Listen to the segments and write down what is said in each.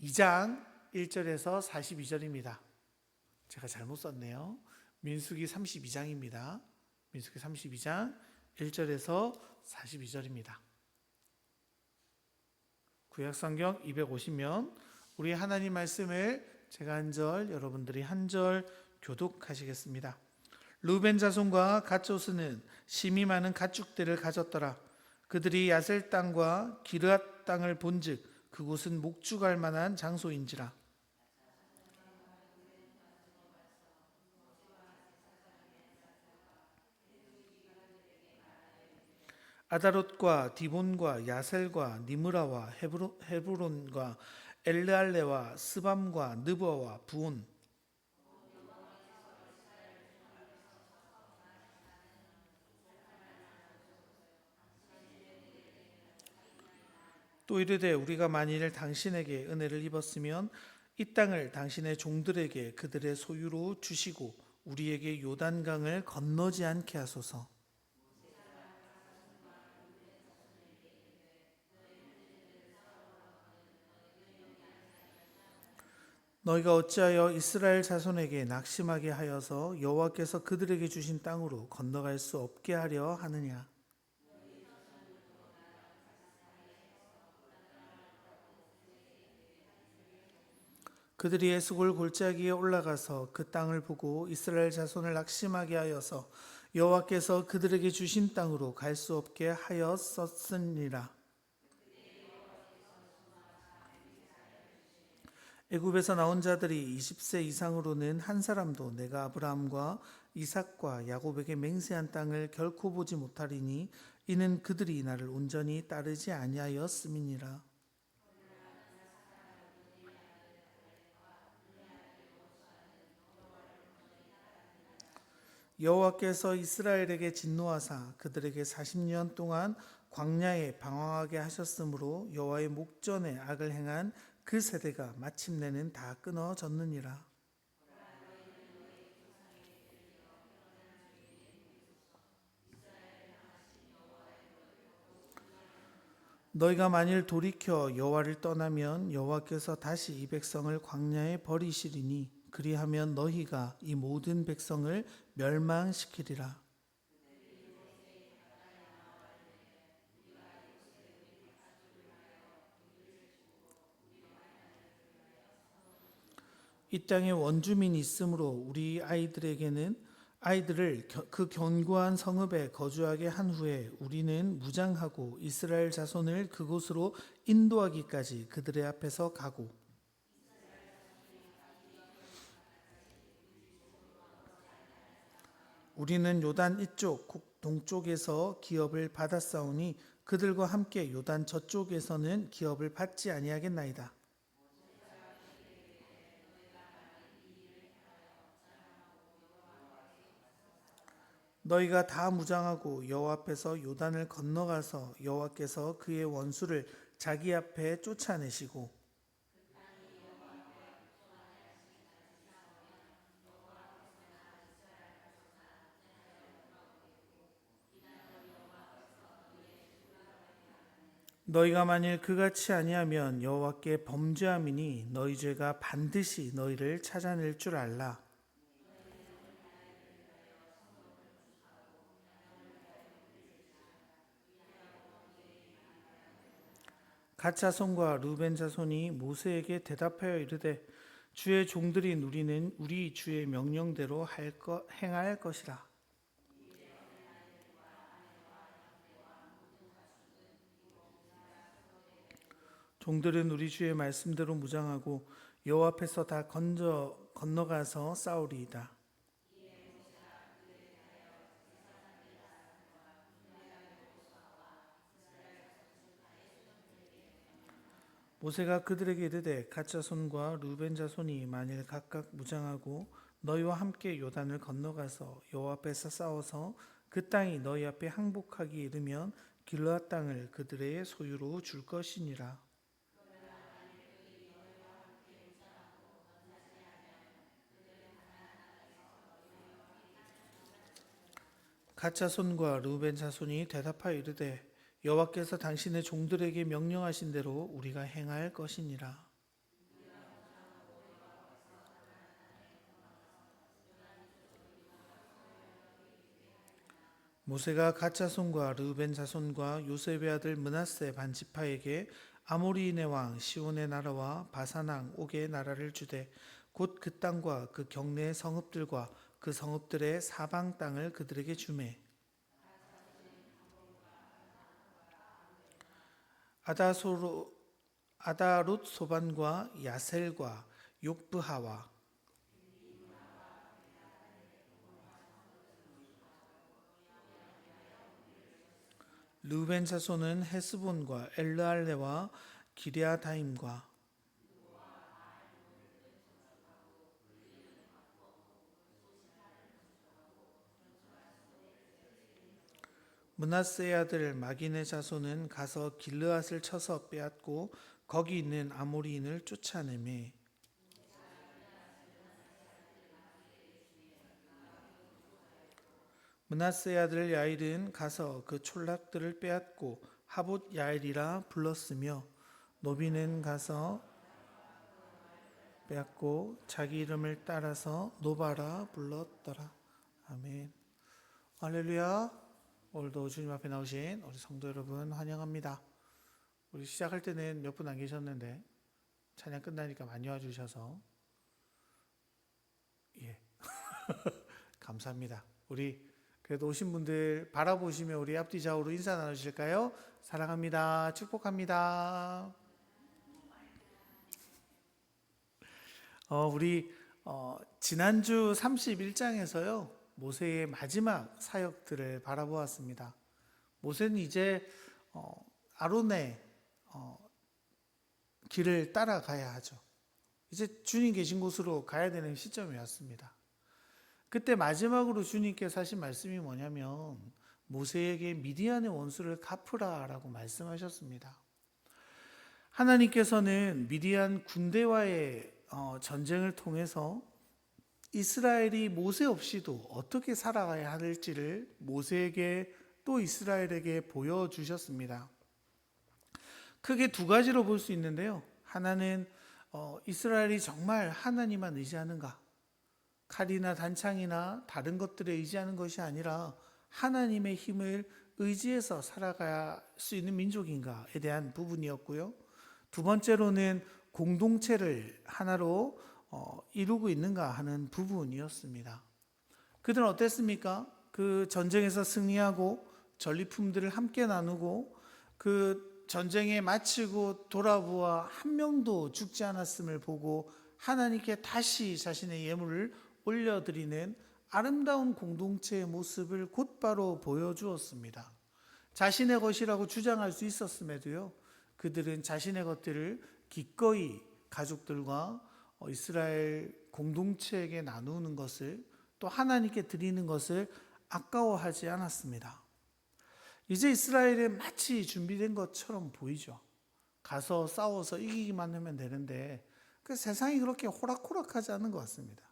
2장 1절에서 42절입니다. 제가 잘못 썼네요. 민수기 32장입니다. 민수기 32장 1절에서 42절입니다. 구약성경 250면 우리 하나님 말씀을 제가 한 절, 여러분들이 한 절 교독하시겠습니다. 루벤 자손과 갓조스는 심이 많은 가축들을 가졌더라. 그들이 야셀 땅과 기르앗 땅을 본즉 그곳은 목축할 만한 장소인지라. 아다롯과 디본과 야셀과 니므라와 헤브론과 엘르알레와 스밤과 느버와 부온. 또 이르되 우리가 만일 당신에게 은혜를 입었으면 이 땅을 당신의 종들에게 그들의 소유로 주시고 우리에게 요단강을 건너지 않게 하소서. 너희가 어찌하여 이스라엘 자손에게 낙심하게 하여서 여호와께서 그들에게 주신 땅으로 건너갈 수 없게 하려 하느냐. 그들이 에스골 골짜기에 올라가서 그 땅을 보고 이스라엘 자손을 낙심하게 하여서 여호와께서 그들에게 주신 땅으로 갈 수 없게 하였었으니라. 애굽에서 나온 자들이 20세 이상으로는 한 사람도 내가 아브라함과 이삭과 야곱에게 맹세한 땅을 결코 보지 못하리니 이는 그들이 나를 온전히 따르지 아니하였음이니라. 여호와께서 이스라엘에게 진노하사 그들에게 40년 동안 광야에 방황하게 하셨으므로 여호와의 목전에 악을 행한 그 세대가 마침내는 다 끊어졌느니라. 너희가 만일 돌이켜 여호와를 떠나면 여호와께서 다시 이 백성을 광야에 버리시리니 그리하면 너희가 이 모든 백성을 멸망시키리라. 이 땅에 원주민이 있으므로 우리 아이들을 그 견고한 성읍에 거주하게 한 후에 우리는 무장하고 이스라엘 자손을 그곳으로 인도하기까지 그들의 앞에서 가고 우리는 요단 이쪽 동쪽에서 기업을 받았사오니 그들과 함께 요단 저쪽에서는 기업을 받지 아니하겠나이다. 너희가 다 무장하고 여호와 앞에서 요단을 건너가서 여호와께서 그의 원수를 자기 앞에 쫓아내시고 너희가 만일 그같이 아니하면 여호와께 범죄함이니 너희 죄가 반드시 너희를 찾아낼 줄 알라. 갓 자손과 루벤 자손이 모세에게 대답하여 이르되 주의 종들인 우리는 우리 주의 명령대로 행할 것이라. 종들은 우리 주의 말씀대로 무장하고 여호와 앞에서 다 건너가서 싸우리이다. 모세가 그들에게 이르되 갓 자손과 루벤 자손이 만일 각각 무장하고 너희와 함께 요단을 건너가서 여호와 앞에서 싸워서 그 땅이 너희 앞에 항복하기 이르면 길르앗 땅을 그들의 소유로 줄 것이니라. 갓 자손과 루벤 자손이 대답하여 이르되 여호와께서 당신의 종들에게 명령하신 대로 우리가 행할 것이니라. 모세가 갓 자손과 르우벤 자손과 요셉의 아들 므낫세 반 지파에게 아모리인의 왕 시온의 나라와 바산 왕 옥의 나라를 주되 곧 그 땅과 그 경내의 성읍들과 그 성읍들의 사방 땅을 그들에게 주매 아다롯 소반과 야셀과 욕브하와 르우벤 자손은 헤스본과 엘르알레와 기럇다임과 므낫세의 아들 마긴의 자손은 가서 길르앗을 쳐서 빼앗고 거기 있는 아모리인을 쫓아내매 므낫세의 아들 야일은 가서 그 촌락들을 빼앗고 하봇 야일이라 불렀으며 노비는 가서 빼앗고 자기 이름을 따라서 노바라 불렀더라. 아멘. 할렐루야. 오늘도 주님 앞에 나오신 우리 성도 여러분 환영합니다. 우리 시작할 때는 몇 분 안 계셨는데 찬양 끝나니까 많이 와주셔서 감사합니다. 우리 그래도 오신 분들 바라보시며 우리 앞뒤 좌우로 인사 나누실까요? 사랑합니다. 축복합니다. 우리 지난주 31장에서요. 모세의 마지막 사역들을 바라보았습니다. 모세는 이제 아론의 길을 따라가야 하죠. 이제 주님 계신 곳으로 가야 되는 시점이 왔습니다. 그때 마지막으로 주님께서 하신 말씀이 뭐냐면 모세에게 미디안의 원수를 갚으라라고 말씀하셨습니다. 하나님께서는 미디안 군대와의 전쟁을 통해서 이스라엘이 모세 없이도 어떻게 살아가야 할지를 모세에게 또 이스라엘에게 보여주셨습니다. 크게 두 가지로 볼 수 있는데요. 하나는 이스라엘이 정말 하나님만 의지하는가? 칼이나 단창이나 다른 것들에 의지하는 것이 아니라 하나님의 힘을 의지해서 살아갈 수 있는 민족인가에 대한 부분이었고요. 두 번째로는 공동체를 하나로 이루고 있는가 하는 부분이었습니다. 그들은 어땠습니까? 그 전쟁에서 승리하고 전리품들을 함께 나누고 그 전쟁에 마치고 돌아보아 한 명도 죽지 않았음을 보고 하나님께 다시 자신의 예물을 올려드리는 아름다운 공동체의 모습을 곧바로 보여주었습니다. 자신의 것이라고 주장할 수 있었음에도요, 그들은 자신의 것들을 기꺼이 가족들과 이스라엘 공동체에게 나누는 것을 또 하나님께 드리는 것을 아까워하지 않았습니다. 이제 이스라엘은 마치 준비된 것처럼 보이죠. 가서 싸워서 이기기만 하면 되는데 그 세상이 그렇게 호락호락하지 않은 것 같습니다.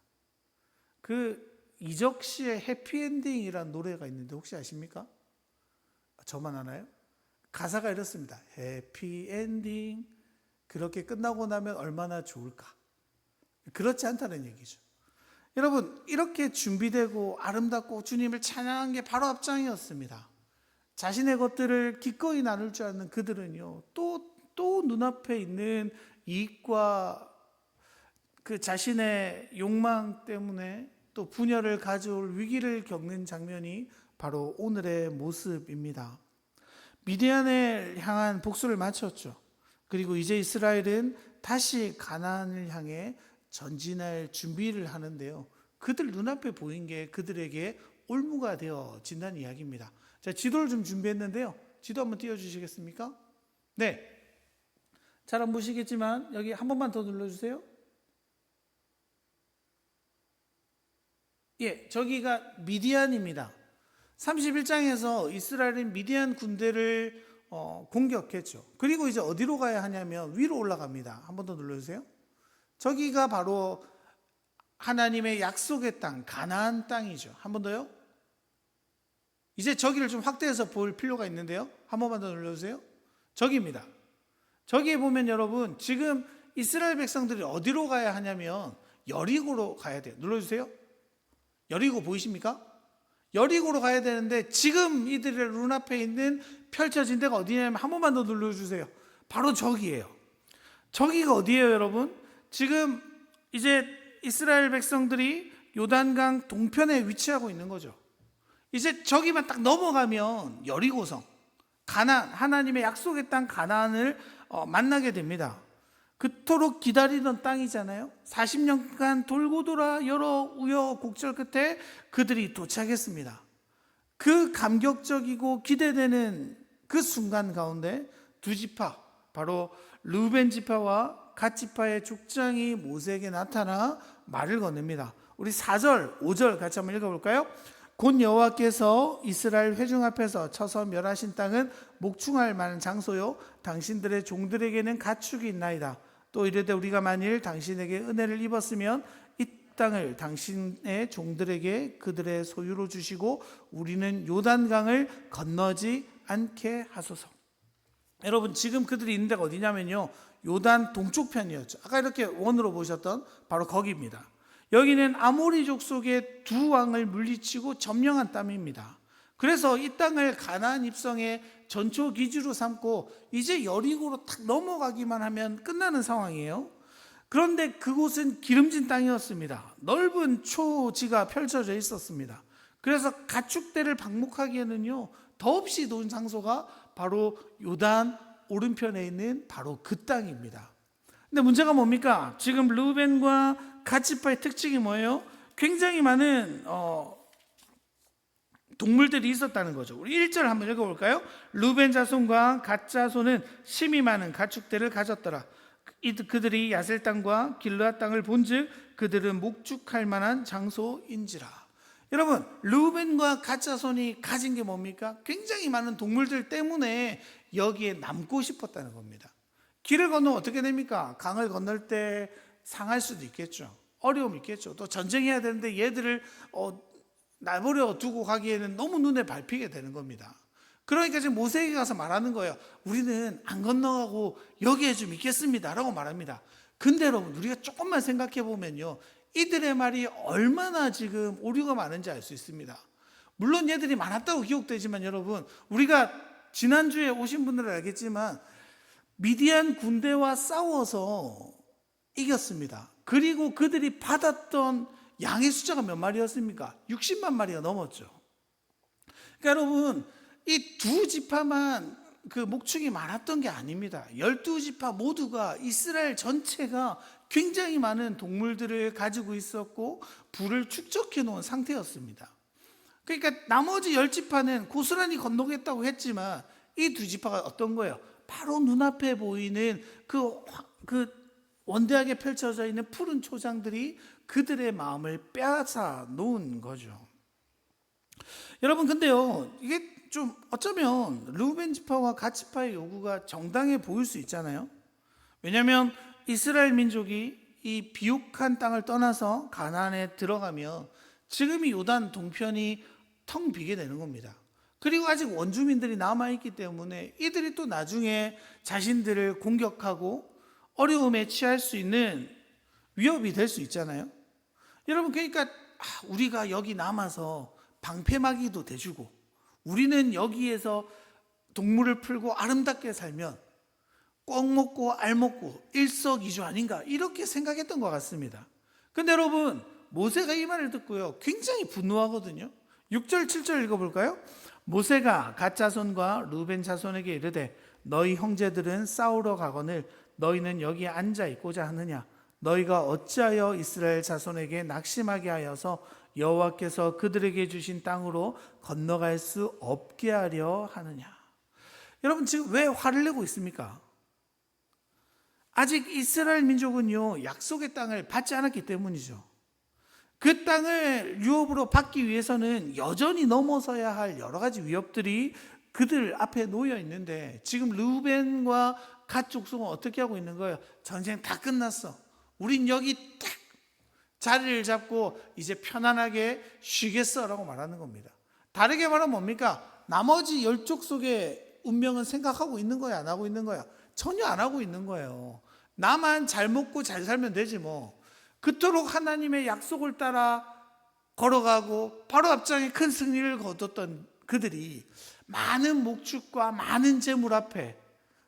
그 이적 씨의 해피엔딩이라는 노래가 있는데 혹시 아십니까? 저만 아나요? 가사가 이렇습니다. 해피엔딩 그렇게 끝나고 나면 얼마나 좋을까? 그렇지 않다는 얘기죠. 여러분 이렇게 준비되고 아름답고 주님을 찬양한 게 바로 앞장이었습니다. 자신의 것들을 기꺼이 나눌 줄 아는 그들은요 또 눈앞에 있는 이익과 그 자신의 욕망 때문에 또 분열을 가져올 위기를 겪는 장면이 바로 오늘의 모습입니다. 미디안을 향한 복수를 마쳤죠. 그리고 이제 이스라엘은 다시 가나안을 향해 전진할 준비를 하는데요. 그들 눈앞에 보인 게 그들에게 올무가 되어진다는 이야기입니다. 자, 지도를 좀 준비했는데요. 지도 한번 띄워주시겠습니까? 네. 잘 안 보시겠지만 여기 한 번만 더 눌러주세요. 저기가 미디안입니다. 31장에서 이스라엘은 미디안 군대를 공격했죠. 그리고 이제 어디로 가야 하냐면 위로 올라갑니다. 한 번 더 눌러주세요. 저기가 바로 하나님의 약속의 땅, 가나안 땅이죠. 한 번 더요. 이제 저기를 좀 확대해서 볼 필요가 있는데요. 한 번만 더 눌러주세요. 저기입니다. 저기에 보면 여러분 지금 이스라엘 백성들이 어디로 가야 하냐면 여리고로 가야 돼요. 눌러주세요. 여리고 보이십니까? 여리고로 가야 되는데 지금 이들의 눈앞에 있는 펼쳐진 데가 어디냐면 한 번만 더 눌러주세요. 바로 저기예요. 저기가 어디예요, 여러분? 지금 이제 이스라엘 백성들이 요단강 동편에 위치하고 있는 거죠. 이제 저기만 딱 넘어가면 여리고성, 가나안, 하나님의 약속의 땅 가나안을 만나게 됩니다. 그토록 기다리던 땅이잖아요. 40년간 돌고 돌아 여러 우여곡절 끝에 그들이 도착했습니다. 그 감격적이고 기대되는 그 순간 가운데 두 지파, 바로 르우벤 지파와 갓 지파의 족장이 모세에게 나타나 말을 건넵니다. 우리 4절, 5절 같이 한번 읽어볼까요? 곧 여호와께서 이스라엘 회중 앞에서 쳐서 멸하신 땅은 목충할 만한 장소요, 당신들의 종들에게는 가축이 있나이다. 또 이르되 우리가 만일 당신에게 은혜를 입었으면 이 땅을 당신의 종들에게 그들의 소유로 주시고 우리는 요단강을 건너지 않게 하소서. 여러분, 지금 그들이 있는 데가 어디냐면요, 요단 동쪽 편이었죠. 아까 이렇게 원으로 보셨던 바로 거기입니다. 여기는 아모리족 속의 두 왕을 물리치고 점령한 땅입니다. 그래서 이 땅을 가나안 입성의 전초 기지로 삼고 이제 여리고로 탁 넘어가기만 하면 끝나는 상황이에요. 그런데 그곳은 기름진 땅이었습니다. 넓은 초지가 펼쳐져 있었습니다. 그래서 가축대를 방목하기에는요, 더없이 좋은 장소가 바로 요단 오른편에 있는 바로 그 땅입니다. 근데 문제가 뭡니까? 지금 르우벤과 갓 지파의 특징이 뭐예요? 굉장히 많은 동물들이 있었다는 거죠. 우리 1절 한번 읽어볼까요? 르우벤 자손과 갓 자손은 심이 많은 가축대를 가졌더라. 그들이 야셀 땅과 길르앗 땅을 본즉 그들은 목축할 만한 장소인지라. 여러분, 르우벤과 갓 자손이 가진 게 뭡니까? 굉장히 많은 동물들 때문에 여기에 남고 싶었다는 겁니다. 길을 건너면 어떻게 됩니까? 강을 건널 때 상할 수도 있겠죠. 어려움이 있겠죠. 또 전쟁해야 되는데 얘들을 나버려 두고 가기에는 너무 눈에 밟히게 되는 겁니다. 그러니까 지금 모세에게 가서 말하는 거예요. 우리는 안 건너가고 여기에 좀 있겠습니다 라고 말합니다. 근데 여러분, 우리가 조금만 생각해 보면요, 이들의 말이 얼마나 지금 오류가 많은지 알 수 있습니다. 물론 얘들이 많았다고 기록되지만 여러분, 우리가 지난주에 오신 분들은 알겠지만 미디안 군대와 싸워서 이겼습니다. 그리고 그들이 받았던 양의 숫자가 몇 마리였습니까? 60만 마리가 넘었죠. 그러니까 여러분, 이 두 지파만 그 목축이 많았던 게 아닙니다. 12지파 모두가, 이스라엘 전체가 굉장히 많은 동물들을 가지고 있었고 부를 축적해 놓은 상태였습니다. 그러니까 나머지 10지파는 고스란히 건너겠다고 했지만 이 두 지파가 어떤 거예요? 바로 눈앞에 보이는 그 원대하게 펼쳐져 있는 푸른 초장들이 그들의 마음을 빼앗아 놓은 거죠. 여러분, 근데요, 이게 좀 어쩌면 르우벤 지파와 갓 지파의 요구가 정당해 보일 수 있잖아요. 왜냐하면 이스라엘 민족이 이 비옥한 땅을 떠나서 가나안에 들어가면 지금 이 요단 동편이 텅 비게 되는 겁니다. 그리고 아직 원주민들이 남아있기 때문에 이들이 또 나중에 자신들을 공격하고 어려움에 처할 수 있는 위협이 될 수 있잖아요. 여러분, 그러니까 우리가 여기 남아서 방패막이도 대주고 우리는 여기에서 동물을 풀고 아름답게 살면 꼭 먹고 알 먹고 일석이조 아닌가, 이렇게 생각했던 것 같습니다. 근데 여러분, 모세가 이 말을 듣고요, 굉장히 분노하거든요. 6절 7절 읽어볼까요? 모세가 갓 자손과 르우벤 자손에게 이르되 너희 형제들은 싸우러 가거늘 너희는 여기에 앉아 있고자 하느냐? 너희가 어찌하여 이스라엘 자손에게 낙심하게 하여서 여호와께서 그들에게 주신 땅으로 건너갈 수 없게 하려 하느냐? 여러분, 지금 왜 화를 내고 있습니까? 아직 이스라엘 민족은요, 약속의 땅을 받지 않았기 때문이죠. 그 땅을 유업으로 받기 위해서는 여전히 넘어서야 할 여러 가지 위협들이 그들 앞에 놓여 있는데 지금 르우벤과 갓 족속은 어떻게 하고 있는 거예요? 전쟁 다 끝났어. 우린 여기 딱 자리를 잡고 이제 편안하게 쉬겠어라고 말하는 겁니다. 다르게 말하면 뭡니까? 나머지 10족속의 운명은 생각하고 있는 거야, 안 하고 있는 거야? 전혀 안 하고 있는 거예요. 나만 잘 먹고 잘 살면 되지 뭐. 그토록 하나님의 약속을 따라 걸어가고 바로 앞장에 큰 승리를 거뒀던 그들이 많은 목축과 많은 재물 앞에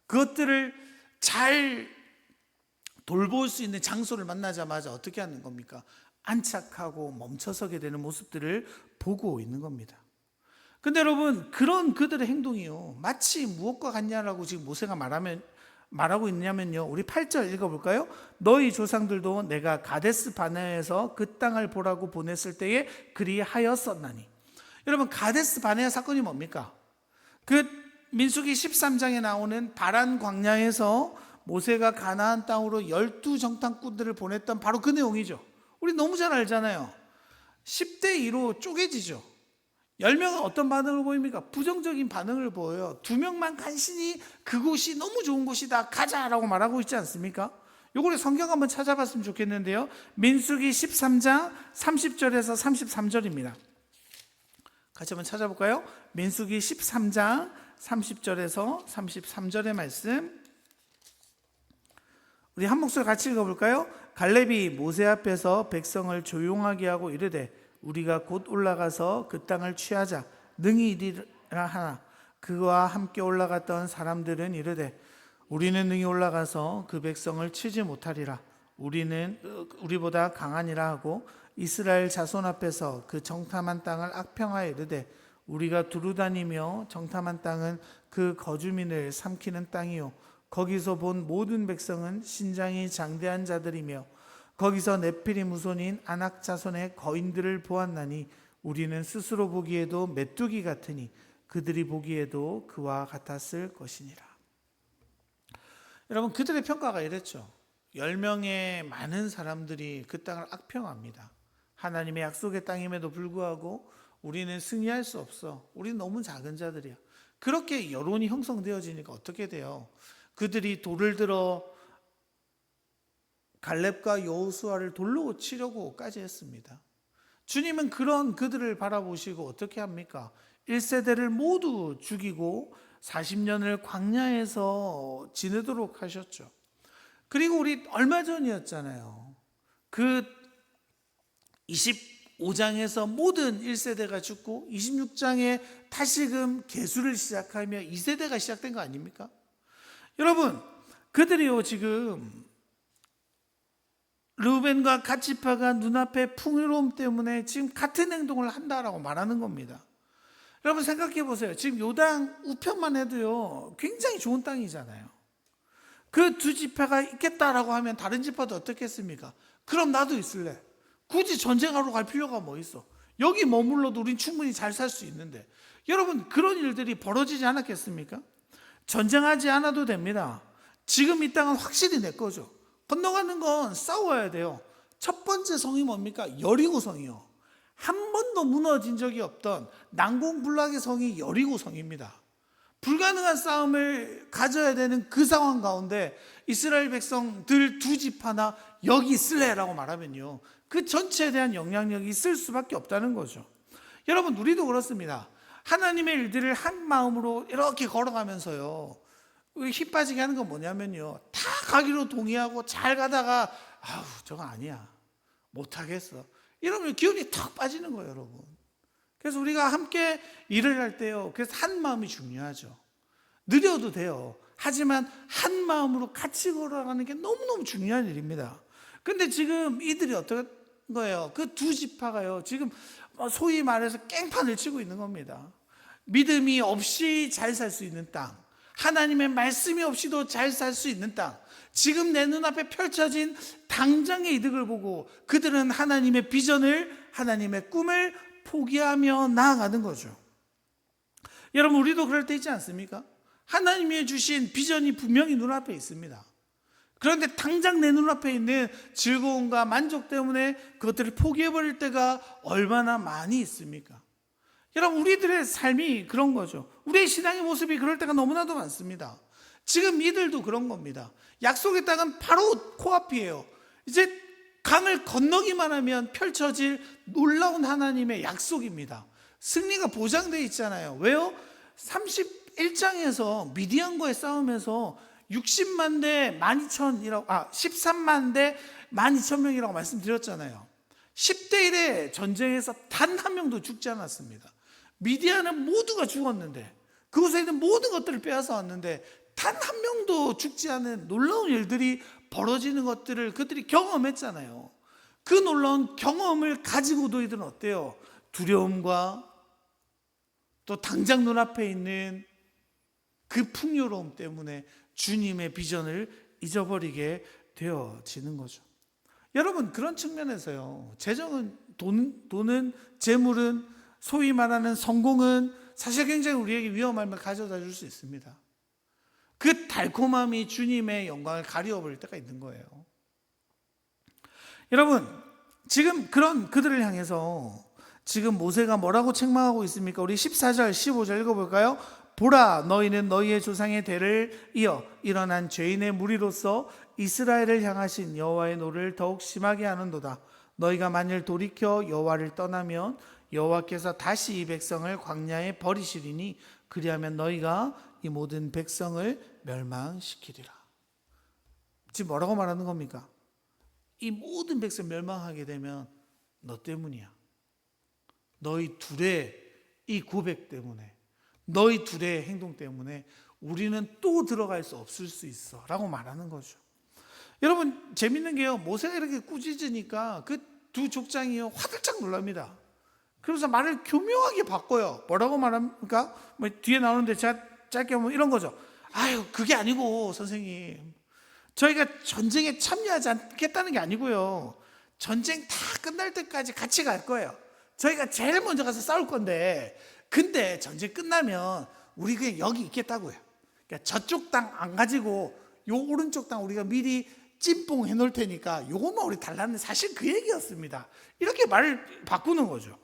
그것들을 잘 돌볼 수 있는 장소를 만나자마자 어떻게 하는 겁니까? 안착하고 멈춰서게 되는 모습들을 보고 있는 겁니다. 근데 여러분, 그런 그들의 행동이요, 마치 무엇과 같냐라고 지금 모세가 말하고 있냐면요, 우리 8절 읽어볼까요? 너희 조상들도 내가 가데스 바네아에서 그 땅을 보라고 보냈을 때에 그리하였었나니. 여러분, 가데스 바네아 사건이 뭡니까? 그 민수기 13장에 나오는 바란 광야에서 모세가 가나안 땅으로 12정탐꾼들을 보냈던 바로 그 내용이죠. 우리 너무 잘 알잖아요. 10대 2로 쪼개지죠. 10명은 어떤 반응을 보입니까? 부정적인 반응을 보여요. 2명만 간신히 그곳이 너무 좋은 곳이다, 가자라고 말하고 있지 않습니까? 요거를 성경 한번 찾아봤으면 좋겠는데요, 민수기 13장 30절에서 33절입니다 같이 한번 찾아볼까요? 민수기 13장 30절에서 33절의 말씀, 우리 한 목소리 같이 읽어볼까요? 갈렙이 모세 앞에서 백성을 조용하게 하고 이르되 우리가 곧 올라가서 그 땅을 취하자 능히 이리라 하나 그와 함께 올라갔던 사람들은 이르되 우리는 능히 올라가서 그 백성을 치지 못하리라. 우리보다 강하니라 하고 이스라엘 자손 앞에서 그 정탐한 땅을 악평하여 이르되 우리가 두루다니며 정탐한 땅은 그 거주민을 삼키는 땅이요 거기서 본 모든 백성은 신장이 장대한 자들이며 거기서 네피림 후손인 아낙 자손의 거인들을 보았나니 우리는 스스로 보기에도 메뚜기 같으니 그들이 보기에도 그와 같았을 것이니라. 여러분, 그들의 평가가 이랬죠. 10명의 많은 사람들이 그 땅을 악평합니다. 하나님의 약속의 땅임에도 불구하고 우리는 승리할 수 없어, 우리는 너무 작은 자들이야. 그렇게 여론이 형성되어지니까 어떻게 돼요? 그들이 돌을 들어 갈렙과 여호수아를 돌로 치려고까지 했습니다. 주님은 그런 그들을 바라보시고 어떻게 합니까? 1세대를 모두 죽이고 40년을 광야에서 지내도록 하셨죠. 그리고 우리 얼마 전이었잖아요. 그 25장에서 모든 1세대가 죽고 26장에 다시금 계수를 시작하며 2세대가 시작된 거 아닙니까? 여러분, 그들이요 지금 르우벤과 갓 지파가 눈앞에 풍요로움 때문에 지금 같은 행동을 한다라고 말하는 겁니다. 여러분 생각해 보세요. 지금 요당 우편만 해도요 굉장히 좋은 땅이잖아요. 그 두 지파가 있겠다라고 하면 다른 지파도 어떻겠습니까? 그럼 나도 있을래. 굳이 전쟁하러 갈 필요가 뭐 있어. 여기 머물러도 우린 충분히 잘 살 수 있는데. 여러분, 그런 일들이 벌어지지 않았겠습니까? 전쟁하지 않아도 됩니다. 지금 이 땅은 확실히 내 거죠. 건너가는 건 싸워야 돼요. 첫 번째 성이 뭡니까? 여리고 성이요. 한 번도 무너진 적이 없던 난공불락의 성이 여리고 성입니다. 불가능한 싸움을 가져야 되는 그 상황 가운데 이스라엘 백성들 두 지파나 여기 있을래라고 말하면요, 그 전체에 대한 영향력이 있을 수밖에 없다는 거죠. 여러분, 우리도 그렇습니다. 하나님의 일들을 한 마음으로 이렇게 걸어가면서요, 힘 빠지게 하는 건 뭐냐면요, 다 가기로 동의하고 잘 가다가 아우 저거 아니야, 못하겠어, 이러면 기운이 탁 빠지는 거예요, 여러분. 그래서 우리가 함께 일을 할 때요, 그래서 한 마음이 중요하죠. 느려도 돼요. 하지만 한 마음으로 같이 걸어가는 게 너무너무 중요한 일입니다. 근데 지금 이들이 어떤 거예요? 그 두 지파가요 지금 소위 말해서 깽판을 치고 있는 겁니다. 믿음이 없이 잘 살 수 있는 땅, 하나님의 말씀이 없이도 잘 살 수 있는 땅, 지금 내 눈앞에 펼쳐진 당장의 이득을 보고 그들은 하나님의 비전을, 하나님의 꿈을 포기하며 나아가는 거죠. 여러분, 우리도 그럴 때 있지 않습니까? 하나님이 주신 비전이 분명히 눈앞에 있습니다. 그런데 당장 내 눈앞에 있는 즐거움과 만족 때문에 그것들을 포기해버릴 때가 얼마나 많이 있습니까? 여러분, 우리들의 삶이 그런 거죠. 우리의 신앙의 모습이 그럴 때가 너무나도 많습니다. 지금 이들도 그런 겁니다. 약속의 땅은 바로 코앞이에요. 이제 강을 건너기만 하면 펼쳐질 놀라운 하나님의 약속입니다. 승리가 보장되어 있잖아요. 왜요? 31장에서 미디안과의 싸움에서 60만 대 12,000이라고 13만 대 12,000명이라고 말씀드렸잖아요. 10대 1의 전쟁에서 단 한 명도 죽지 않았습니다. 미디안은 모두가 죽었는데, 그곳에 있는 모든 것들을 빼앗아 왔는데 단 한 명도 죽지 않은 놀라운 일들이 벌어지는 것들을 그들이 경험했잖아요. 그 놀라운 경험을 가지고 너희들은 어때요? 두려움과 또 당장 눈앞에 있는 그 풍요로움 때문에 주님의 비전을 잊어버리게 되어지는 거죠. 여러분, 그런 측면에서요, 재정은, 돈은, 재물은, 소위 말하는 성공은 사실 굉장히 우리에게 위험함을 가져다 줄 수 있습니다. 그 달콤함이 주님의 영광을 가리워버릴 때가 있는 거예요. 여러분, 지금 그런 그들을 향해서 지금 모세가 뭐라고 책망하고 있습니까? 우리 14절, 15절 읽어볼까요? 보라, 너희는 너희의 조상의 대를 이어 일어난 죄인의 무리로서 이스라엘을 향하신 여호와의 노를 더욱 심하게 하는도다. 너희가 만일 돌이켜 여호와를 떠나면 여호와께서 다시 이 백성을 광야에 버리시리니 그리하면 너희가 이 모든 백성을 멸망시키리라. 지금 뭐라고 말하는 겁니까? 이 모든 백성 멸망하게 되면 너 때문이야. 너희 둘의 이 고백 때문에, 너희 둘의 행동 때문에 우리는 또 들어갈 수 없을 수 있어 라고 말하는 거죠. 여러분, 재밌는 게요, 모세가 이렇게 꾸짖으니까 그 두 족장이요 화들짝 놀랍니다. 그래서 말을 교묘하게 바꿔요. 뭐라고 말합니까? 뭐 뒤에 나오는데 제가 짧게 보면 이런 거죠. 아유, 그게 아니고 선생님, 저희가 전쟁에 참여하지 않겠다는 게 아니고요, 전쟁 다 끝날 때까지 같이 갈 거예요. 저희가 제일 먼저 가서 싸울 건데, 근데 전쟁 끝나면 우리 그냥 여기 있겠다고요. 그러니까 저쪽 땅 안 가지고 요 오른쪽 땅 우리가 미리 찜뽕 해놓을 테니까 요것만 우리 달라는, 사실 그 얘기였습니다. 이렇게 말을 바꾸는 거죠.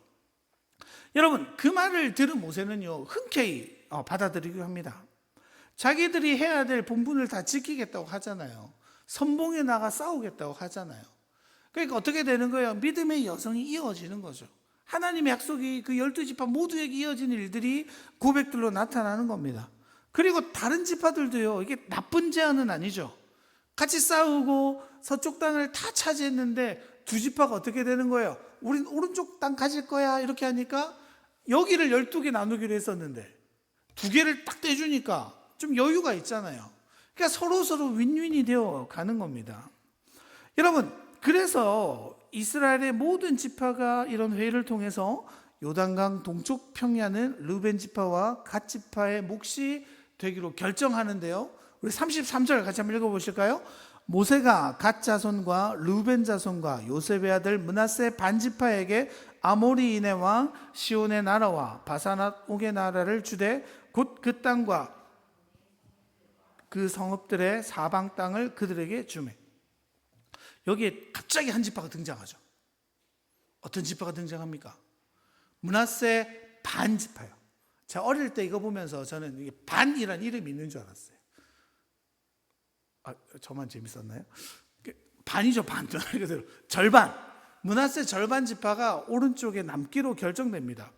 여러분, 그 말을 들은 모세는요 흔쾌히 받아들이기로 합니다. 자기들이 해야 될 본분을 다 지키겠다고 하잖아요. 선봉에 나가 싸우겠다고 하잖아요. 그러니까 어떻게 되는 거예요? 믿음의 여성이 이어지는 거죠. 하나님의 약속이 그 12지파 모두에게 이어지는 일들이 고백들로 나타나는 겁니다. 그리고 다른 지파들도요, 이게 나쁜 제안은 아니죠. 같이 싸우고 서쪽 땅을 다 차지했는데 두 지파가 어떻게 되는 거예요? 우린 오른쪽 땅 가질 거야 이렇게 하니까 여기를 12개 나누기로 했었는데 2개를 딱 떼주니까 좀 여유가 있잖아요. 그러니까 서로 윈윈이 되어 가는 겁니다. 여러분, 그래서 이스라엘의 모든 지파가 이런 회의를 통해서 요단강 동쪽 평야는 르벤 지파와 갓 지파의 몫이 되기로 결정하는데요, 우리 33절 같이 한번 읽어보실까요? 모세가 갓 자손과 르벤 자손과 요셉의 아들 므낫세 반지파에게 아모리인의 왕 시온의 나라와 바사낫 옥의 나라를 주되 곧 그 땅과 그 성읍들의 사방 땅을 그들에게 주매. 여기에 갑자기 한 지파가 등장하죠. 어떤 지파가 등장합니까? 므낫세 반지파요. 제가 어릴 때 이거 보면서 저는 이게 반이라는 이름이 있는 줄 알았어요. 저만 재밌었나요? 반이죠, 반. 절반. 므낫세 절반 지파가 오른쪽에 남기로 결정됩니다.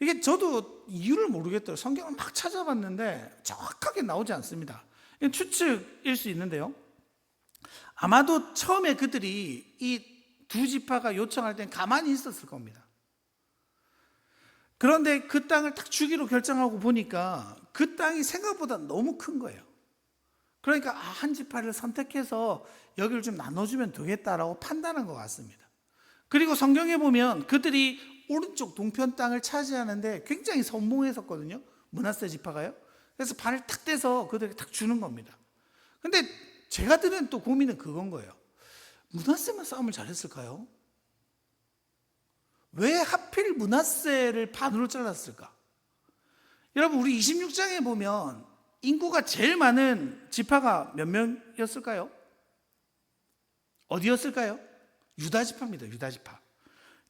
이게 저도 이유를 모르겠더라고요. 성경을 막 찾아봤는데 정확하게 나오지 않습니다. 이건 추측일 수 있는데요, 아마도 처음에 그들이 이 두 지파가 요청할 땐 가만히 있었을 겁니다. 그런데 그 땅을 딱 주기로 결정하고 보니까 그 땅이 생각보다 너무 큰 거예요. 그러니까 한 지파를 선택해서 여기를 좀 나눠주면 되겠다라고 판단한 것 같습니다. 그리고 성경에 보면 그들이 오른쪽 동편 땅을 차지하는데 굉장히 선봉했었거든요, 므낫세 지파가요. 그래서 발을 탁 떼서 그들에게 탁 주는 겁니다. 근데 제가 드는 또 고민은 그건 거예요. 므낫세만 싸움을 잘했을까요? 왜 하필 므낫세를 반으로 잘랐을까? 여러분, 우리 26장에 보면 인구가 제일 많은 지파가 몇 명이었을까요? 어디였을까요? 유다 지파입니다. 유다 지파.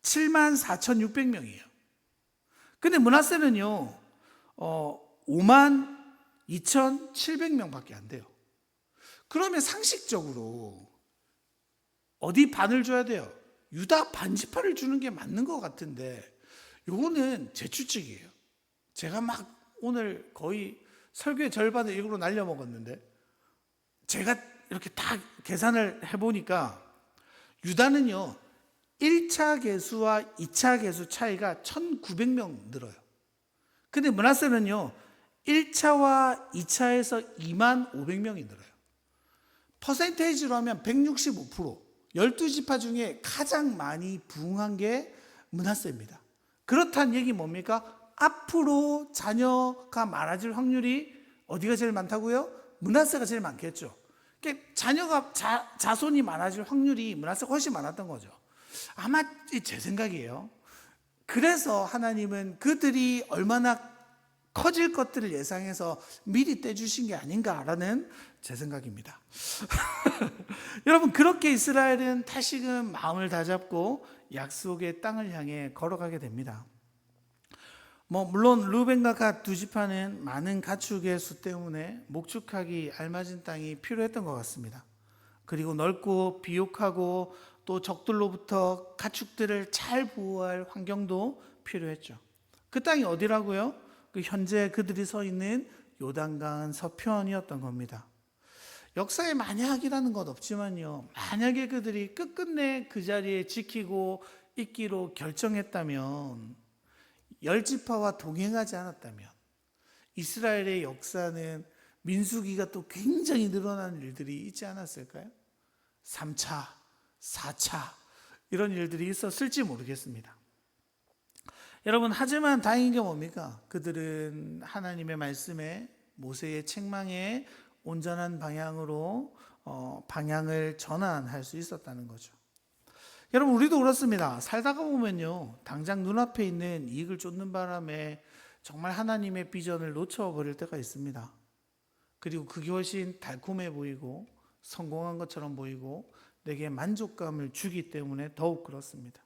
74,600명이에요. 근데 므낫세는요 52,700명밖에 안 돼요. 그러면 상식적으로 어디 반을 줘야 돼요? 유다 반지파를 주는 게 맞는 것 같은데, 요거는 제 추측이에요. 제가 막 오늘 거의 설교의 절반을 이걸로 날려먹었는데, 제가 이렇게 다 계산을 해보니까 유다는요 1차 계수와 2차 계수 차이가 1900명 늘어요. 근데 므낫세는요 1차와 2차에서 2만 500명이 늘어요. 퍼센테이지로 하면 165%, 12지파 중에 가장 많이 부흥한 게 므낫세입니다. 그렇다는 얘기 뭡니까? 앞으로 자녀가 많아질 확률이 어디가 제일 많다고요? 므낫세가 제일 많겠죠. 그러니까 자녀가 자손이 많아질 확률이 므낫세가 훨씬 많았던 거죠. 아마 제 생각이에요. 그래서 하나님은 그들이 얼마나 커질 것들을 예상해서 미리 떼주신 게 아닌가라는 제 생각입니다. 여러분, 그렇게 이스라엘은 다시금 마음을 다잡고 약속의 땅을 향해 걸어가게 됩니다. 물론 루벤과 갓 두 지파는 많은 가축의 수 때문에 목축하기 알맞은 땅이 필요했던 것 같습니다. 그리고 넓고 비옥하고 또 적들로부터 가축들을 잘 보호할 환경도 필요했죠. 그 땅이 어디라고요? 현재 그들이 서 있는 요단강 서편이었던 겁니다. 역사에 만약이라는 것 없지만요, 만약에 그들이 끝끝내 그 자리에 지키고 있기로 결정했다면, 10지파와 동행하지 않았다면 이스라엘의 역사는 민수기가 또 굉장히 늘어나는 일들이 있지 않았을까요? 3차, 4차 이런 일들이 있었을지 모르겠습니다. 여러분, 하지만 다행인 게 뭡니까? 그들은 하나님의 말씀에, 모세의 책망에 온전한 방향으로 방향을 전환할 수 있었다는 거죠. 여러분, 우리도 그렇습니다. 살다가 보면요, 당장 눈앞에 있는 이익을 쫓는 바람에 정말 하나님의 비전을 놓쳐버릴 때가 있습니다. 그리고 그게 훨씬 달콤해 보이고 성공한 것처럼 보이고 내게 만족감을 주기 때문에 더욱 그렇습니다.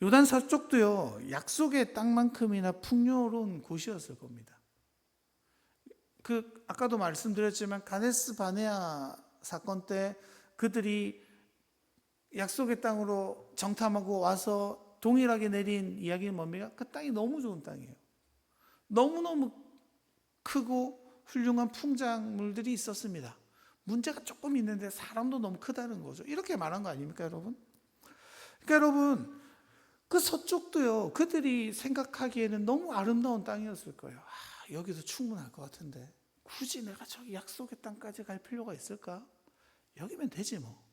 요단 서쪽도요, 약속의 땅만큼이나 풍요로운 곳이었을 겁니다. 아까도 말씀드렸지만 가데스 바네아 사건 때 그들이 약속의 땅으로 정탐하고 와서 동일하게 내린 이야기는 뭡니까? 그 땅이 너무 좋은 땅이에요. 너무너무 크고 훌륭한 풍작물들이 있었습니다. 문제가 조금 있는데 사람도 너무 크다는 거죠. 이렇게 말한 거 아닙니까, 여러분? 그러니까 여러분, 그 서쪽도요, 그들이 생각하기에는 너무 아름다운 땅이었을 거예요. 여기서 충분할 것 같은데 굳이 내가 저기 약속의 땅까지 갈 필요가 있을까? 여기면 되지 뭐,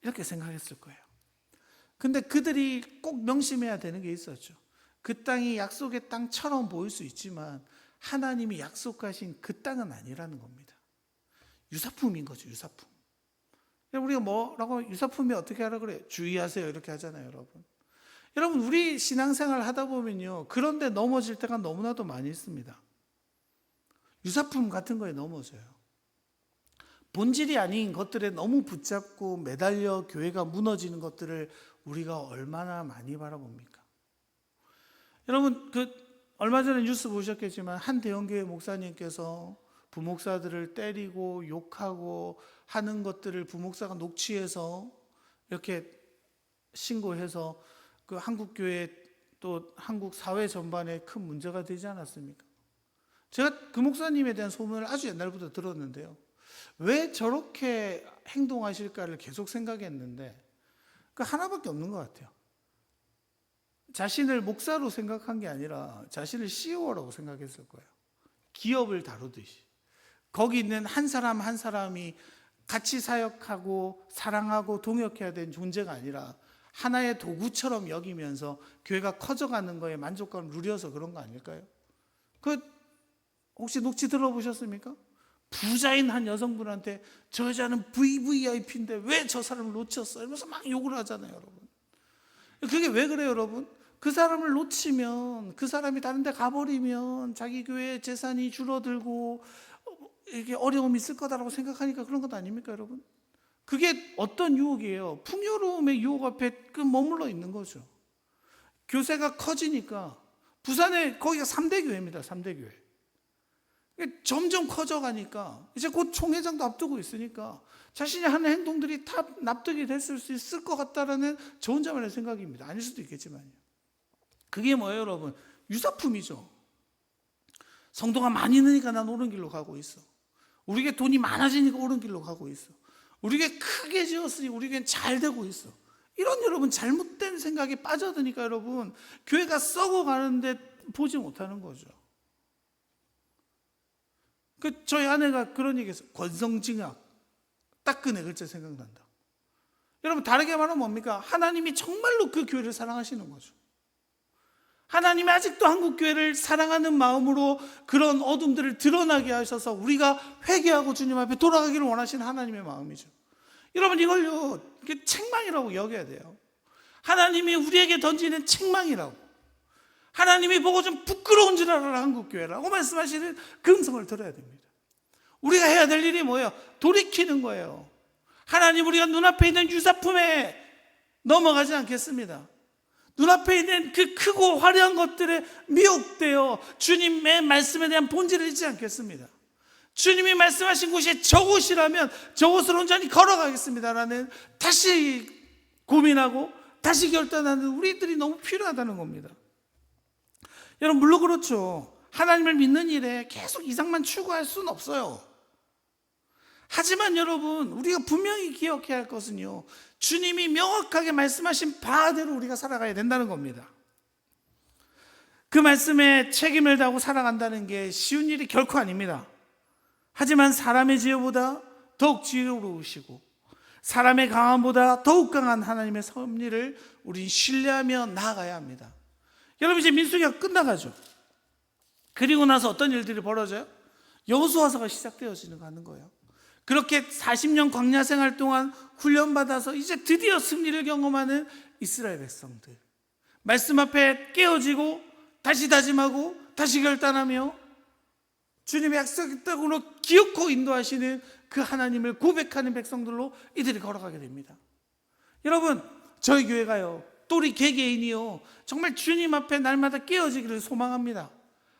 이렇게 생각했을 거예요. 근데 그들이 꼭 명심해야 되는 게 있었죠. 그 땅이 약속의 땅처럼 보일 수 있지만 하나님이 약속하신 그 땅은 아니라는 겁니다. 유사품인 거죠, 유사품. 우리가 뭐라고 유사품이 어떻게 하라 그래요? 주의하세요, 이렇게 하잖아요, 여러분. 여러분, 우리 신앙생활 하다 보면요, 그런데 넘어질 때가 너무나도 많이 있습니다. 유사품 같은 거에 넘어져요. 본질이 아닌 것들에 너무 붙잡고 매달려 교회가 무너지는 것들을 우리가 얼마나 많이 바라봅니까? 여러분, 얼마 전에 뉴스 보셨겠지만 한 대형교회 목사님께서 부목사들을 때리고 욕하고 하는 것들을 부목사가 녹취해서 이렇게 신고해서 그 한국교회 또 한국 사회 전반에 큰 문제가 되지 않았습니까? 제가 그 목사님에 대한 소문을 아주 옛날부터 들었는데요, 왜 저렇게 행동하실까를 계속 생각했는데 하나밖에 없는 것 같아요. 자신을 목사로 생각한 게 아니라 자신을 CEO라고 생각했을 거예요. 기업을 다루듯이 거기 있는 한 사람 한 사람이 같이 사역하고 사랑하고 동역해야 되는 존재가 아니라 하나의 도구처럼 여기면서 교회가 커져가는 거에 만족감을 누려서 그런 거 아닐까요? 혹시 녹취 들어보셨습니까? 부자인 한 여성분한테 저 여자는 VVIP인데 왜 저 사람을 놓쳤어? 이러면서 막 욕을 하잖아요, 여러분. 그게 왜 그래요, 여러분? 그 사람을 놓치면, 그 사람이 다른 데 가버리면 자기 교회 재산이 줄어들고 이게 어려움이 있을 거다라고 생각하니까 그런 것 아닙니까, 여러분? 그게 어떤 유혹이에요? 풍요로움의 유혹 앞에 머물러 있는 거죠. 교세가 커지니까, 부산에 거기가 3대 교회입니다, 3대 교회. 점점 커져가니까 이제 곧 총회장도 앞두고 있으니까 자신이 하는 행동들이 다 납득이 됐을 수 있을 것 같다라는 저 혼자만의 생각입니다. 아닐 수도 있겠지만요. 그게 뭐예요, 여러분? 유사품이죠. 성도가 많이 느니까 난 옳은 길로 가고 있어. 우리에게 돈이 많아지니까 옳은 길로 가고 있어. 우리에게 크게 지었으니 우리에겐 잘 되고 있어. 이런 여러분 잘못된 생각에 빠져드니까 여러분 교회가 썩어가는데 보지 못하는 거죠. 저희 아내가 그런 얘기했어요. 권성징악. 딱 그 네 글자 생각난다. 여러분 다르게 말하면 뭡니까? 하나님이 정말로 그 교회를 사랑하시는 거죠. 하나님이 아직도 한국교회를 사랑하는 마음으로 그런 어둠들을 드러나게 하셔서 우리가 회개하고 주님 앞에 돌아가기를 원하시는 하나님의 마음이죠. 여러분 이걸요 책망이라고 여겨야 돼요. 하나님이 우리에게 던지는 책망이라고. 하나님이 보고 좀 부끄러운 줄 알아라 한국교회라고 말씀하시는 그 음성을 들어야 됩니다. 우리가 해야 될 일이 뭐예요? 돌이키는 거예요. 하나님 우리가 눈앞에 있는 유사품에 넘어가지 않겠습니다. 눈앞에 있는 그 크고 화려한 것들에 미혹되어 주님의 말씀에 대한 본질을 잊지 않겠습니다. 주님이 말씀하신 곳이 저곳이라면 저곳을 온전히 걸어가겠습니다라는 다시 고민하고 다시 결단하는 우리들이 너무 필요하다는 겁니다. 여러분 물론 그렇죠. 하나님을 믿는 일에 계속 이상만 추구할 수는 없어요. 하지만 여러분 우리가 분명히 기억해야 할 것은요, 주님이 명확하게 말씀하신 바대로 우리가 살아가야 된다는 겁니다. 그 말씀에 책임을 다하고 살아간다는 게 쉬운 일이 결코 아닙니다. 하지만 사람의 지혜보다 더욱 지혜로우시고 사람의 강함보다 더욱 강한 하나님의 섭리를 우린 신뢰하며 나아가야 합니다. 여러분 이제 민수기가 끝나가죠. 그리고 나서 어떤 일들이 벌어져요? 여호수아서가 시작되어지는 거예요. 그렇게 40년 광야 생활 동안 훈련받아서 이제 드디어 승리를 경험하는 이스라엘 백성들, 말씀 앞에 깨어지고 다시 다짐하고 다시 결단하며 주님의 약속의 땅으로 기어코 인도하시는 그 하나님을 고백하는 백성들로 이들이 걸어가게 됩니다. 여러분 저희 교회가요, 또 우리 개개인이요 정말 주님 앞에 날마다 깨어지기를 소망합니다.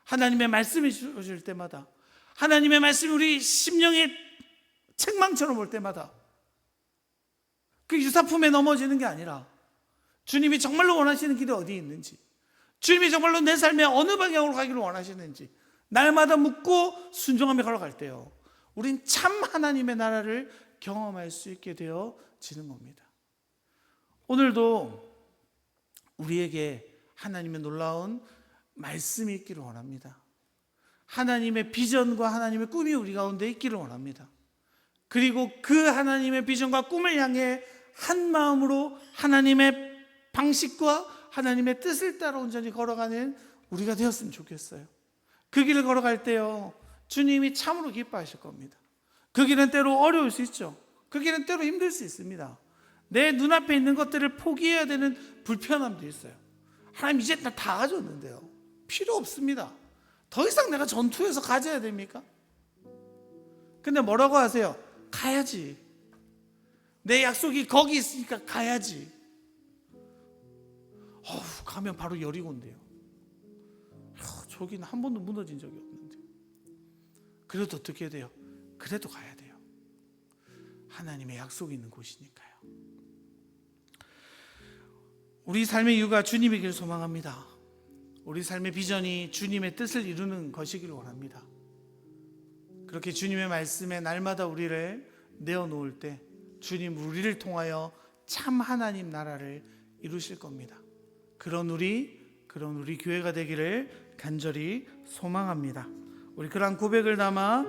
하나님의 말씀이 주어질 때마다, 하나님의 말씀이 우리 심령에 책망처럼 올 때마다 그 유사품에 넘어지는 게 아니라 주님이 정말로 원하시는 길이 어디에 있는지, 주님이 정말로 내 삶에 어느 방향으로 가기를 원하시는지 날마다 묻고 순종하며 걸어갈 때요, 우린 참 하나님의 나라를 경험할 수 있게 되어지는 겁니다. 오늘도 우리에게 하나님의 놀라운 말씀이 있기를 원합니다. 하나님의 비전과 하나님의 꿈이 우리 가운데 있기를 원합니다. 그리고 그 하나님의 비전과 꿈을 향해 한 마음으로 하나님의 방식과 하나님의 뜻을 따라 온전히 걸어가는 우리가 되었으면 좋겠어요. 그 길을 걸어갈 때요, 주님이 참으로 기뻐하실 겁니다. 그 길은 때로 어려울 수 있죠. 그 길은 때로 힘들 수 있습니다. 내 눈앞에 있는 것들을 포기해야 되는 불편함도 있어요. 하나님 이제 나 다 가졌는데요, 필요 없습니다. 더 이상 내가 전투에서 가져야 됩니까? 근데 뭐라고 하세요? 가야지. 내 약속이 거기 있으니까 가야지. 가면 바로 여리고인데요. 저기는 한 번도 무너진 적이 없는데. 그래도 어떻게 돼요? 그래도 가야 돼요. 하나님의 약속이 있는 곳이니까요. 우리 삶의 이유가 주님이길 소망합니다. 우리 삶의 비전이 주님의 뜻을 이루는 것이기를 원합니다. 그렇게 주님의 말씀에 날마다 우리를 내어놓을 때 주님 우리를 통하여 참 하나님 나라를 이루실 겁니다. 그런 우리 교회가 되기를 간절히 소망합니다. 우리 그러한 고백을 담아